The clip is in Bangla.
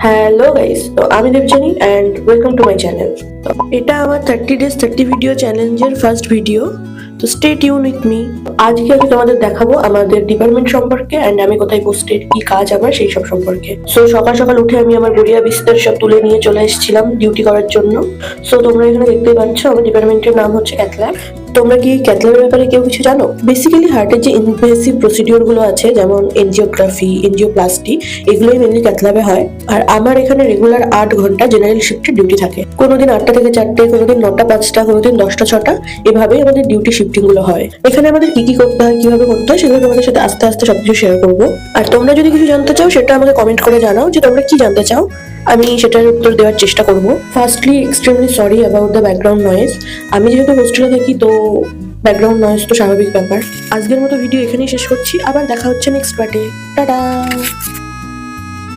হ্যালো গাইস, তো আমি Debjani and welcome to my channel. তো এটা আমার 30 days 30 ভিডিও চ্যালেঞ্জের ফার্স্ট ভিডিও। তো স্টে টিউন উইথ মি। আজকে আমি তোমাদের দেখাবো আমাদের ডিপার্টমেন্ট সম্পর্কে অ্যান্ড আমি কোথায় পোস্টেড, কি কাজ আমার সেই সব সম্পর্কে। সো সকাল সকাল উঠে আমি আমার গড়িয়া বিস্তার সব তুলে নিয়ে চলে এসেছিলাম ডিউটি করার জন্য। সো তোমরা এখানে দেখতেই পাচ্ছ আমার ডিপার্টমেন্টের নাম হচ্ছে ক্যাথল্যাব। তোমরা কি ক্যাথল্যাবের ব্যাপারে কেউ কিছু জানো? বেসিক্যালি হার্টের যে ইনভেসিভ প্রসিডিওর গুলো আছে, যেমন এনজিওগ্রাফি, এনজিওপ্লাস্টি, এগুলোই মেনলি ক্যাথল্যাবে হয়। আর আমার এখানে রেগুলার 8 ঘন্টা জেনারেল শিফটে ডিউটি থাকে। কোনোদিন 8টা থেকে 4টে, কোনোদিন 9টা 5টা, কোনোদিন 10টা 6টা, এভাবেই আমাদের ডিউটি শিফটিং গুলো হয়। এখানে আমাদের কি কি করতে হয়, কিভাবে করতে হয়, সেগুলো তোমাদের সাথে আস্তে আস্তে সবকিছু শেয়ার করবো। আর তোমরা যদি কিছু জানতে চাও সেটা আমাকে কমেন্ট করে জানাও যে তোমরা কি জানতে চাও, আমি সেটার উত্তর দেওয়ার চেষ্টা করব। Firstly extremely sorry about the background noise. আমি যেহেতু হোস্টেলে থাকি, তো ব্যাকগ্রাউন্ড নয়েজ তো স্বাভাবিক ব্যাপার। আজকের মতো ভিডিও এখানেই শেষ করছি, আবার দেখা হচ্ছে নেক্সট পার্টে। টাটা।